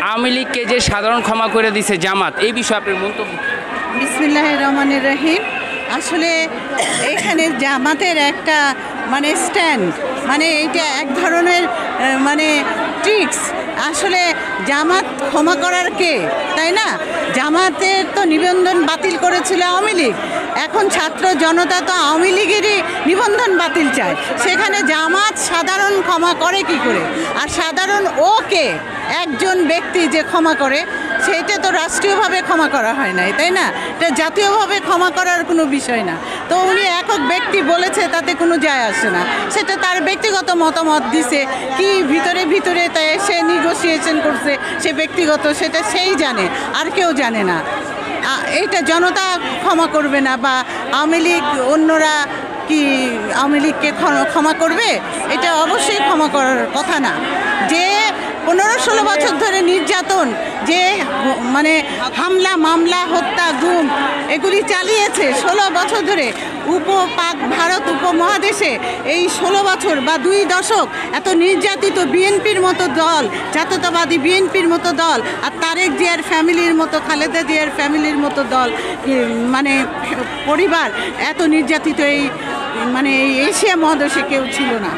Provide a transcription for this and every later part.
আওয়ামী লীগকে যে সাধারণ ক্ষমা করে দিছে জামাত, এই বিষয়ে আপনার মন্তব্য? বিসমিল্লাহির রহমানির রহিম। আসলে এখানে জামাতের একটা স্ট্যান্ড, এটা এক ধরনের ট্রিক্স। আসলে জামাত ক্ষমা করার কে, তাই না? জামাতের তো নিবন্ধন বাতিল করেছিল আওয়ামী লীগ, এখন ছাত্র জনতা তো আওয়ামী লীগেরই নিবন্ধন বাতিল চায়। সেখানে জামাত সাধারণ ক্ষমা করে কি করে? আর সাধারণ কে একজন ব্যক্তি যে ক্ষমা করে, সেটা তো রাষ্ট্রীয়ভাবে ক্ষমা করা হয় নাই, তাই না? এটা জাতীয়ভাবে ক্ষমা করার কোনো বিষয় না। তো উনি একক ব্যক্তি বলেছে, তাতে কোনো যায় আসে না। সেটা তার ব্যক্তিগত মতামত দিছে, কি ভিতরে ভিতরে তাই সে নেগোসিয়েশন করছে, সে ব্যক্তিগত, সেটা সেই জানে, আর কেউ জানে না। এইটা জনতা ক্ষমা করবে না, বা আওয়ামী লীগ অন্যরা কি আওয়ামী লীগকে ক্ষমা করবে? এটা অবশ্যই ক্ষমা করার কথা না। যে 15-16 বছর ধরে নির্যাতন, যে হামলা, মামলা, হত্যা, গুম এগুলি চালিয়েছে 16 বছর ধরে পাক ভারত উপমহাদেশে, এই 16 বছর বা 2 দশক এত নির্যাতিত বিএনপির মতো দল, জাতীয়তাবাদী বিএনপির মতো দল, আর তারেক জিয়ার ফ্যামিলির মতো, খালেদা জিয়ার ফ্যামিলির মতো দল, পরিবার এত নির্যাতিত এই এশিয়া মহাদেশে কেউ ছিল না।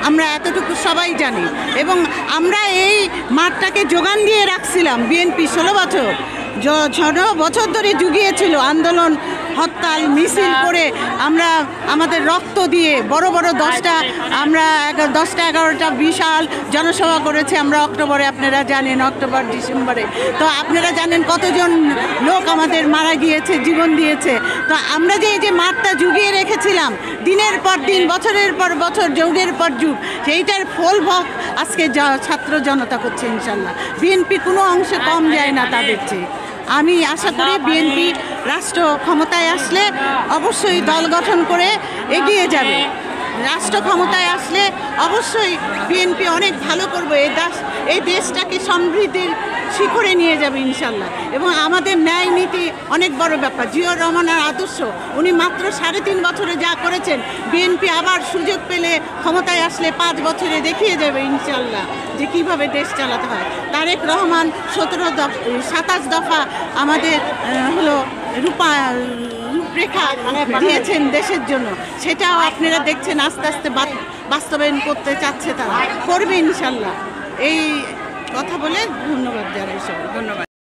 আমরা এতটুকু সবাই জানি, এবং আমরা এই মাঠটাকে যোগান দিয়ে রাখছিলাম। বিএনপি 16 বছর ধরে জুগিয়েছিল আন্দোলন, হরতাল, মিছিল করে, আমরা আমাদের রক্ত দিয়ে বড় বড় 10টা-11টা বিশাল জনসভা করেছে আমরা অক্টোবরে। আপনারা জানেন, অক্টোবর ডিসেম্বরে তো আপনারা জানেন কতজন লোক আমাদের মারা গিয়েছে, জীবন দিয়েছে। তো আমরা যে এই যে মাঠটা জুগিয়ে রেখেছিলাম দিনের পর দিন, বছরের পর বছর, যুগের পর যুগ, সেইটার ফল ভোগ আজকে ছাত্র জনতা করছে ইনশাল্লাহ। বিএনপি কোনো অংশে কম যায় না তাদের চেয়ে। আমি আশা করি বিএনপি রাষ্ট্র ক্ষমতায় আসলে অবশ্যই দল গঠন করে এগিয়ে যাবে। রাষ্ট্র ক্ষমতায় আসলে অবশ্যই বিএনপি অনেক ভালো করবে, এই দেশটাকে সমৃদ্ধির শিখরে নিয়ে যাবে ইনশাল্লাহ। এবং আমাদের ন্যায় নীতি অনেক বড় ব্যাপার। জিয়াউর রহমানের আদর্শ উনি মাত্র 3.5 বছরে যা করেছেন, বিএনপি আবার সুযোগ পেলে ক্ষমতায় আসলে 5 বছরে দেখিয়ে যাবে ইনশাল্লাহ যে কীভাবে দেশ চালাতে হয়। তারেক রহমান 27 দফা আমাদের রূপরেখা দিয়েছেন দেশের জন্য, সেটাও আপনারা দেখছেন আস্তে আস্তে বাস্তবায়ন করতে চাচ্ছে, তারা করবে ইনশাল্লাহ। এই কথা বলে ধন্যবাদ জানাই সবাই। ধন্যবাদ।